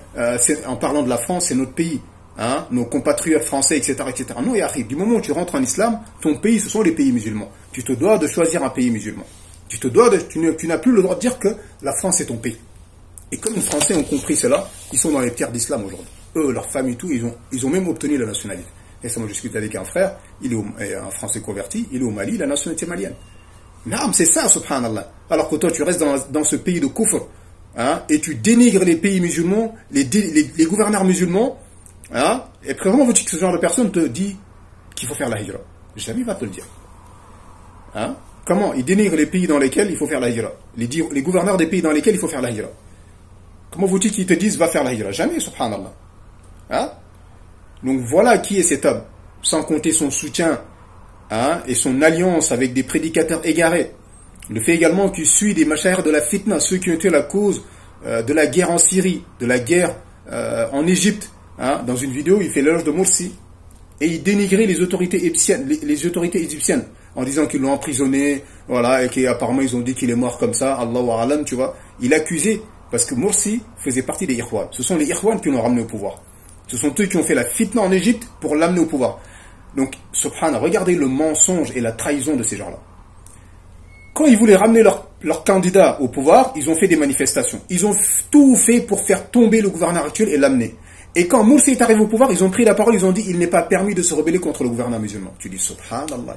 en parlant de la France, c'est notre pays. Hein? Nos compatriotes français, etc., etc. Non, il arrive. Du moment où tu rentres en islam, ton pays, ce sont les pays musulmans. Tu te dois de choisir un pays musulman. Tu n'as plus le droit de dire que la France est ton pays. Et comme les Français ont compris cela, ils sont dans les pierres d'islam aujourd'hui. Eux, leurs familles, tout, ils ont même obtenu la nationalité. Et ça, moi, je discute avec un frère, il est un Français converti, il est au Mali, la nationalité malienne. Non, c'est ça, subhanallah. Alors que toi, tu restes dans ce pays de kufr, hein, et tu dénigres les pays musulmans, les gouverneurs musulmans, hein, et comment veux-tu que ce genre de personne te dit qu'il faut faire la hijra? Jamais il va te le dire. Hein? Comment? Il dénigre les pays dans lesquels il faut faire la hijra. Les gouverneurs des pays dans lesquels il faut faire la hijra. Comment veux-tu qu'ils te disent va faire la hijra? Jamais, subhanallah. Hein? Donc voilà qui est cet homme, sans compter son soutien, hein, et son alliance avec des prédicateurs égarés. Le fait également qu'il suit des mashayikh de la fitna, ceux qui ont été la cause de la guerre en Syrie, de la guerre en Égypte. Hein. Dans une vidéo, il fait l'éloge de Morsi et il dénigrait les autorités égyptiennes en disant qu'ils l'ont emprisonné, voilà, et qu'apparemment ils ont dit qu'il est mort comme ça, Allahu a'lam, tu vois. Il accusait, parce que Morsi faisait partie des Ikhwan. Ce sont les Ikhwan qui l'ont ramené au pouvoir. Ce sont eux qui ont fait la fitna en Égypte pour l'amener au pouvoir. Donc, subhanallah, regardez le mensonge et la trahison de ces gens-là. Quand ils voulaient ramener leur candidat au pouvoir, ils ont fait des manifestations. Ils ont tout fait pour faire tomber le gouverneur actuel et l'amener. Et quand Morsi est arrivé au pouvoir, ils ont pris la parole, ils ont dit il n'est pas permis de se rebeller contre le gouverneur musulman. Tu dis subhanallah.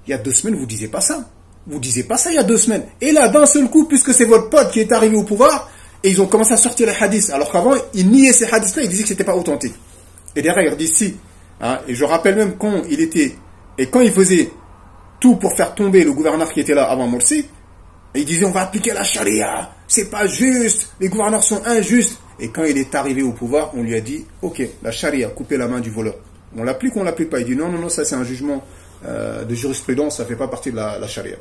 Il y a 2 semaines, vous ne disiez pas ça. Vous ne disiez pas ça il y a 2 semaines. Et là, d'un seul coup, puisque c'est votre pote qui est arrivé au pouvoir, et ils ont commencé à sortir les hadiths. Alors qu'avant, ils niaient ces hadiths-là, ils disaient que ce n'était pas authentique. Et derrière, ils disent si. Hein, et je rappelle même quand il faisait tout pour faire tomber le gouverneur qui était là avant Morsi, et il disait on va appliquer la charia, c'est pas juste, les gouverneurs sont injustes. Et quand il est arrivé au pouvoir, on lui a dit ok, la charia, couper la main du voleur. On l'applique ou on l'applique pas? Il dit non, ça c'est un jugement de jurisprudence, ça fait pas partie de la charia.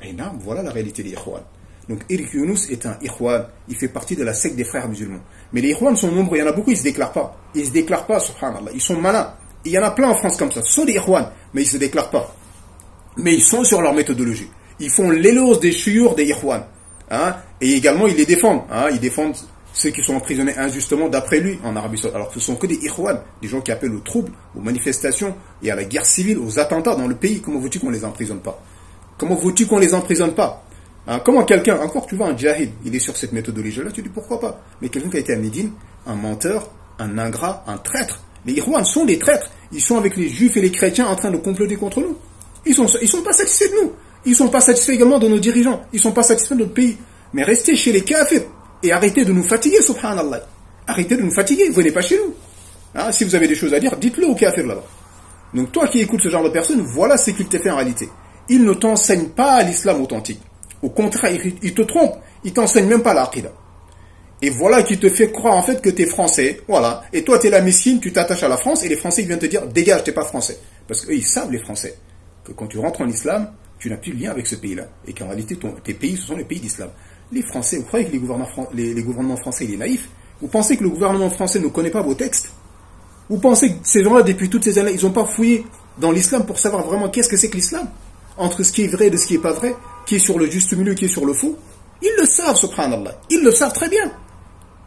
Et là, voilà la réalité des Ikhwan. Donc Eric Younous est un Ikhwan, il fait partie de la secte des frères musulmans. Mais les Ikhwan sont nombreux, il y en a beaucoup, ils se déclarent pas. Ils se déclarent pas, subhanallah, ils sont malins. Il y en a plein en France comme ça, ce sont des Ikhwan, mais ils se déclarent pas. Mais ils sont sur leur méthodologie. Ils font l'éloge des chiours des Ikhwan. Hein, et également, ils les défendent. Hein, ils défendent ceux qui sont emprisonnés injustement d'après lui en Arabie Saoudite. Alors que ce sont que des Ikhwan, des gens qui appellent aux troubles, aux manifestations et à la guerre civile, aux attentats dans le pays. Comment veux-tu qu'on les emprisonne pas? Comment veux-tu qu'on les emprisonne pas? Hein, comment quelqu'un, encore tu vois un djahid, il est sur cette méthodologie-là, tu dis pourquoi pas? Mais quelqu'un qui a été à Médine, un menteur, un ingrat, un traître. Les Ikhwan sont des traîtres. Ils sont avec les juifs et les chrétiens en train de comploter contre nous. Ils sont pas satisfaits de nous. Ils sont pas satisfaits également de nos dirigeants. Ils sont pas satisfaits de notre pays. Mais restez chez les kafirs et arrêtez de nous fatiguer, subhanallah. Arrêtez de nous fatiguer. Venez pas chez nous. Hein, si vous avez des choses à dire, dites-le aux kafirs là-bas. Donc toi qui écoutes ce genre de personnes, voilà ce qu'il t'a fait en réalité. Il ne t'enseigne pas l'islam authentique. Au contraire, il te trompe. Il t'enseigne même pas l'aqida. Et voilà qui te fait croire en fait que tu es français. Voilà. Et toi tu es la mesquine, tu t'attaches à la France et les Français ils viennent te dire dégage, t'es pas français. Parce qu'eux ils savent les Français que quand tu rentres en islam, tu n'as plus de lien avec ce pays-là. Et qu'en réalité, tes pays, ce sont les pays d'islam. Les Français, vous croyez que les gouvernements français, il est naïf? Vous pensez que le gouvernement français ne connaît pas vos textes? Vous pensez que ces gens-là, depuis toutes ces années, ils n'ont pas fouillé dans l'islam pour savoir vraiment qu'est-ce que c'est que l'islam? Entre ce qui est vrai et de ce qui n'est pas vrai, qui est sur le juste milieu, qui est sur le faux? Ils le savent, subhanallah. Ils le savent très bien.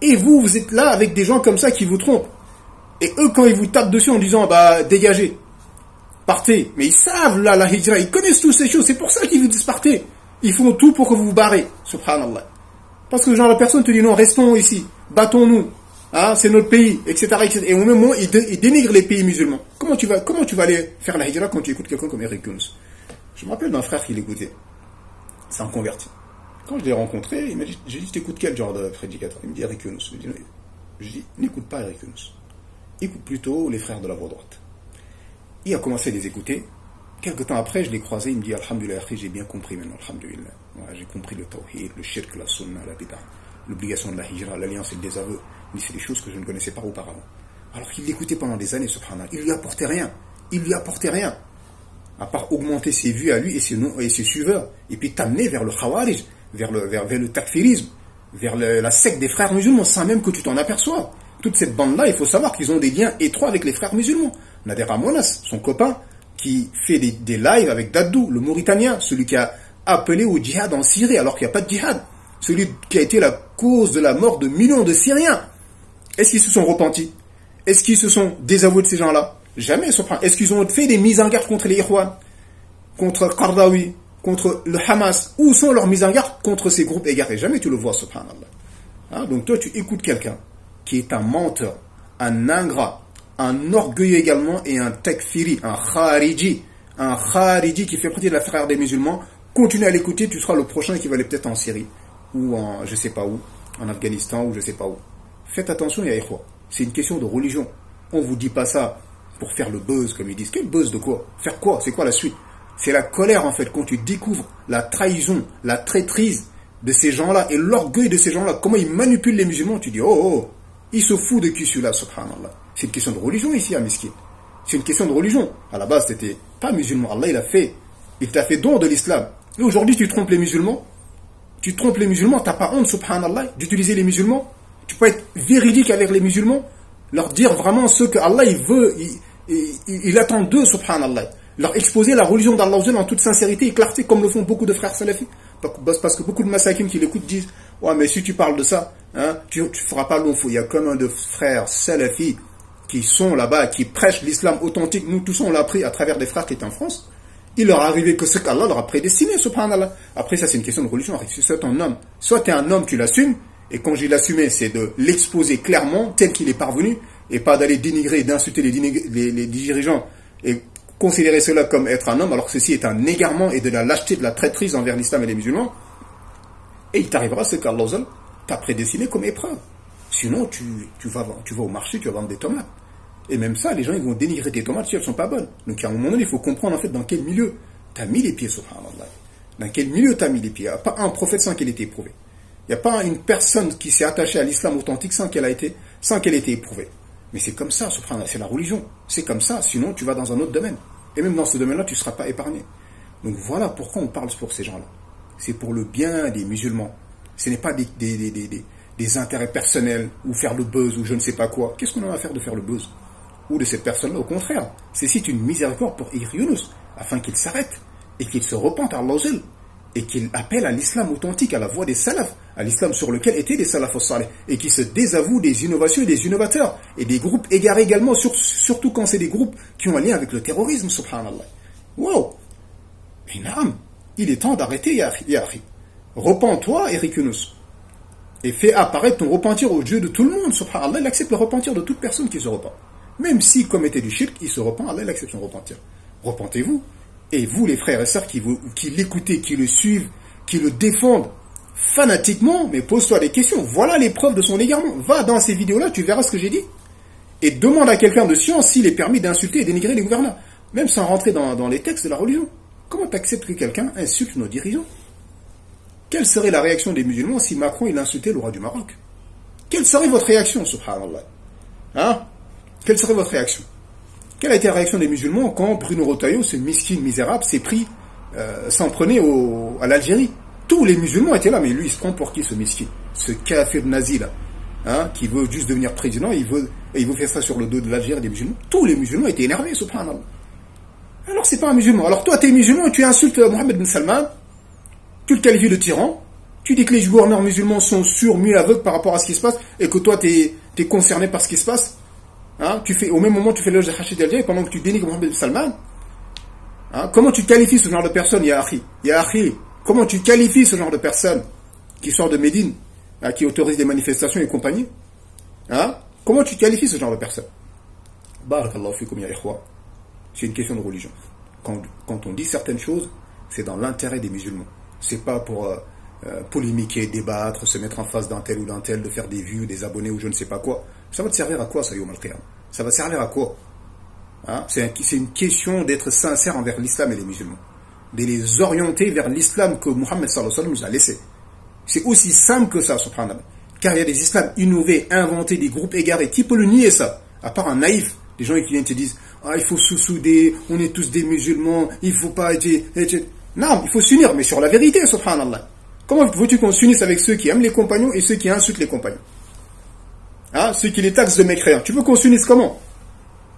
Et vous, vous êtes là avec des gens comme ça qui vous trompent. Et eux, quand ils vous tapent dessus en disant, bah, dégagez. Partez. Mais ils savent, là, la hijra, ils connaissent toutes ces choses. C'est pour ça qu'ils vous disent partez. Ils font tout pour que vous vous barrez. Subhanallah. Parce que genre, la personne te dit non, restons ici. Battons-nous. Hein, c'est notre pays, etc., etc. Et au même moment, ils dénigrent les pays musulmans. Comment tu vas aller faire la hijra quand tu écoutes quelqu'un comme Eric Younous? Je me rappelle d'un frère qui l'écoutait. C'est un converti. Quand je l'ai rencontré, il m'a dit, j'ai dit, t'écoutes quel genre de prédicateur? Il me dit Eric Younous. Je dis, n'écoute pas Eric Younous. Écoute plutôt les frères de la voie droite. Il a commencé à les écouter. Quelque temps après, je l'ai croisé, il me dit alhamdulillah, j'ai bien compris maintenant, alhamdulillah. Ouais, j'ai compris le tawhid, le shirk, la sunna, la bid'ah, l'obligation de la hijra, l'alliance et le désaveu. Mais c'est des choses que je ne connaissais pas auparavant. Alors qu'il l'écoutait pendant des années, subhanallah. Il lui apportait rien. Il lui apportait rien. À part augmenter ses vues à lui et ses suiveurs. Et puis t'amener vers le khawarij, vers le takfirisme, vers la secte des frères musulmans, sans même que tu t'en aperçois. Toute cette bande-là, il faut savoir qu'ils ont des liens étroits avec les frères musulmans. Nader Amonas, son copain, qui fait des lives avec Daddou, le Mauritanien, celui qui a appelé au djihad en Syrie alors qu'il n'y a pas de djihad. Celui qui a été la cause de la mort de millions de Syriens. Est-ce qu'ils se sont repentis? Est-ce qu'ils se sont désavoués de ces gens-là? Jamais, subhanallah. Est-ce qu'ils ont fait des mises en garde contre les Ikhwan, contre Qardawi, contre le Hamas? Où sont leurs mises en garde contre ces groupes égarés? Jamais tu le vois, subhanallah. Hein? Donc toi, tu écoutes quelqu'un qui est un menteur, un ingrat, un orgueilleux également et un takfiri, un khariji qui fait partie de la frère des musulmans. Continue à l'écouter, tu seras le prochain qui va aller peut-être en Syrie ou en je sais pas où, en Afghanistan ou je sais pas où. Faites attention, ya ikhwa. C'est une question de religion. On vous dit pas ça pour faire le buzz comme ils disent. Quel buzz de quoi? Faire quoi? C'est quoi la suite? C'est la colère en fait quand tu découvres la trahison, la traîtrise de ces gens-là et l'orgueil de ces gens-là. Comment ils manipulent les musulmans? Tu dis oh, il se fout de qui celui-là, subhanallah. C'est une question de religion ici à Mesquite. C'est une question de religion. À la base, c'était pas musulman. Allah, il t'a fait don de l'islam. Et aujourd'hui, tu trompes les musulmans. Tu trompes les musulmans. T'as pas honte, subhanallah, d'utiliser les musulmans. Tu peux être véridique avec les musulmans. Leur dire vraiment ce que Allah, il veut, il attend d'eux, subhanallah. Leur exposer la religion d'Allah en toute sincérité et clarté, comme le font beaucoup de frères salafis. Parce que beaucoup de masakim qui l'écoutent disent, ouais, mais si tu parles de ça, hein, tu feras pas long fou. Il y a comme un de frères salafis qui sont là-bas, qui prêchent l'islam authentique, nous tous on l'a appris à travers des frères qui étaient en France, il leur est arrivé que ce qu'Allah leur a prédestiné, subhanallah. Après ça c'est une question de religion, soit tu es un homme, soit tu es un homme, tu l'assumes, et quand je dis l'assumer, c'est de l'exposer clairement, tel qu'il est parvenu, et pas d'aller dénigrer, d'insulter les dirigeants, et considérer cela comme être un homme, alors que ceci est un égarement et de la lâcheté, de la traîtrise envers l'islam et les musulmans, et il t'arrivera ce qu'Allah t'a prédestiné comme épreuve. Sinon, tu vas au marché, tu vas vendre des tomates. Et même ça, les gens ils vont dénigrer tes tomates si elles ne sont pas bonnes. Donc à un moment donné, il faut comprendre en fait dans quel milieu tu as mis les pieds, subhanallah. Dans quel milieu tu as mis les pieds. Il n'y a pas un prophète sans qu'il ait été éprouvé. Il n'y a pas une personne qui s'est attachée à l'islam authentique sans qu'elle ait été éprouvée. Mais c'est comme ça, subhanallah, c'est la religion. C'est comme ça, sinon tu vas dans un autre domaine. Et même dans ce domaine-là, tu ne seras pas épargné. Donc voilà pourquoi on parle pour ces gens-là. C'est pour le bien des musulmans. Ce n'est pas des intérêts personnels, ou faire le buzz, ou je ne sais pas quoi. Qu'est-ce qu'on a à faire de faire le buzz? Ou de cette personne-là, au contraire. C'est une miséricorde pour Yunus, afin qu'il s'arrête, et qu'il se repente à Allah, et qu'il appelle à l'islam authentique, à la voie des salafs, à l'islam sur lequel étaient les salafs salih, et qui se désavouent des innovations et des innovateurs, et des groupes égarés également, surtout quand c'est des groupes qui ont un lien avec le terrorisme, subhanallah. Wow! Mais naam, il est temps d'arrêter, ya akhi. Repens-toi, Eric Yunus. Et fais apparaître ton repentir aux yeux de tout le monde, subhanallah. Il accepte le repentir de toute personne qui se repent. Même s'il commettait du shirk, il se repent, Allah il accepte son repentir. Repentez-vous. Et vous, les frères et sœurs qui l'écoutez, qui le suivent, qui le défendent fanatiquement, mais pose-toi des questions. Voilà les preuves de son égarement. Va dans ces vidéos-là, tu verras ce que j'ai dit. Et demande à quelqu'un de science s'il est permis d'insulter et dénigrer les gouverneurs. Même sans rentrer dans les textes de la religion. Comment tu acceptes que quelqu'un insulte nos dirigeants? Quelle serait la réaction des musulmans si Macron il insultait le roi du Maroc? Quelle serait votre réaction, subhanallah? Hein? Quelle serait votre réaction? Quelle a été la réaction des musulmans quand Bruno Retailleau, ce miskin misérable, s'en prenait à l'Algérie? Tous les musulmans étaient là, mais lui il se prend pour qui ce miskin? Ce kafir nazi là, hein, qui veut juste devenir président, il veut faire ça sur le dos de l'Algérie des musulmans. Tous les musulmans étaient énervés, subhanallah. Alors c'est pas un musulman. Alors toi tu es musulman, tu insultes Mohammed bin Salman, tu le qualifies de tyran, tu dis que les gouverneurs musulmans sont sûrs, mieux aveugles par rapport à ce qui se passe, et que toi tu es concerné par ce qui se passe. Hein, au même moment tu fais l'éloge de Rachid El-Jay pendant que tu dénigres Mohammed bin Salman. Hein, comment tu qualifies ce genre de personne, ya akhi? Comment tu qualifies ce genre de personne qui sort de Médine, hein, qui autorise des manifestations et compagnie? Hein, comment tu qualifies ce genre de personne? Barakallahu fikum ya ikhwa. C'est une question de religion. Quand on dit certaines choses, c'est dans l'intérêt des musulmans. C'est pas pour polémiquer, débattre, se mettre en face d'un tel ou d'un tel, de faire des vues, des abonnés ou je ne sais pas quoi. Ça va te servir à quoi, ça, Yom al-Qiyam? Ça va servir à quoi? Hein? C'est une question d'être sincère envers l'islam et les musulmans. De les orienter vers l'islam que Mohammed sallallahu alayhi wa sallam nous a laissé. C'est aussi simple que ça, subhanallah. Car il y a des islams innovés, inventés, des groupes égarés. Qui peut le nier, ça? À part un naïf. Des gens qui viennent te disent, il faut se souder, on est tous des musulmans, il faut pas être... Non, il faut s'unir, mais sur la vérité, subhanallah. Comment veux-tu qu'on s'unisse avec ceux qui aiment les compagnons et ceux qui insultent les compagnons? Hein, ceux qui les taxent de mécréants. Tu veux qu'on s'unisse comment?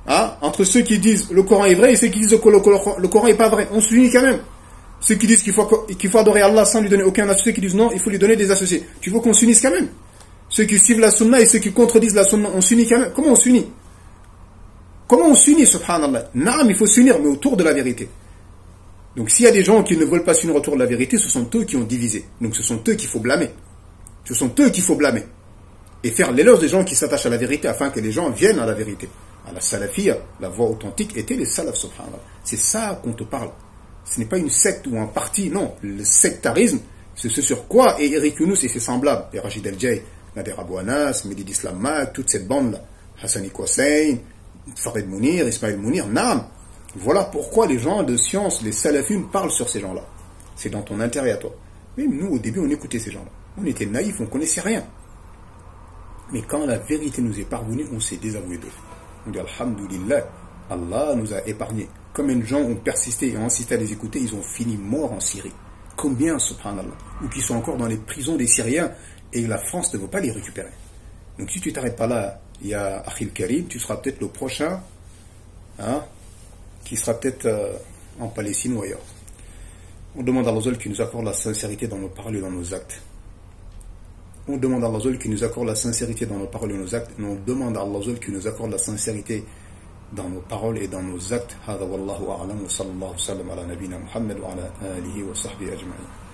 Hein, entre ceux qui disent le Coran est vrai et ceux qui disent que le Coran est pas vrai. On s'unit quand même. Ceux qui disent qu'il faut adorer Allah sans lui donner aucun associé, qui disent non, il faut lui donner des associés. Tu veux qu'on s'unisse quand même? Ceux qui suivent la sunna et ceux qui contredisent la sunna, on s'unit quand même. Comment on s'unit? Comment on s'unit, subhanallah? Non, il faut s'unir, mais autour de la vérité. Donc s'il y a des gens qui ne veulent pas s'unir autour de la vérité, ce sont eux qui ont divisé. Donc ce sont eux qu'il faut blâmer. Ce sont eux qu'il faut blâmer. Et faire l'éloge des gens qui s'attachent à la vérité afin que les gens viennent à la vérité. À la salafia, la voie authentique était les salafs, subhanallah. C'est ça qu'on te parle. Ce n'est pas une secte ou un parti, non. Le sectarisme, c'est ce sur quoi est Eric Yunus et ses semblables. Et Rachid El-Jay, Nader Abou Anas, Mehdi Islam Mag, toute cette bande-là. Hassani Hussein, Farid Mounir, Ismaël Mounir, Naam. Voilà pourquoi les gens de science, les salafines, parlent sur ces gens-là. C'est dans ton intérêt à toi. Même nous, au début, on écoutait ces gens-là. On était naïfs, on ne connaissait rien. Mais quand la vérité nous est parvenue, on s'est désavoué d'eux. On dit Alhamdulillah, Allah nous a épargnés. Combien de gens ont persisté et ont insisté à les écouter, ils ont fini morts en Syrie. Combien, subhanallah, ou qui sont encore dans les prisons des Syriens et la France ne veut pas les récupérer. Donc si tu t'arrêtes pas là, il y a Akhil Karim, tu seras peut-être le prochain, hein, qui sera peut-être en Palestine ou ailleurs. On demande à Allah qui nous accorde la sincérité dans nos paroles et dans nos actes. On demande à Allah qui nous accorde la sincérité dans nos paroles et nos actes. Et on demande à Allah qui nous accorde la sincérité dans nos paroles et dans nos actes. هذا والله أعلم وصلى الله وسلم على نبينا محمد وعلى آله وصحبه أجمعين.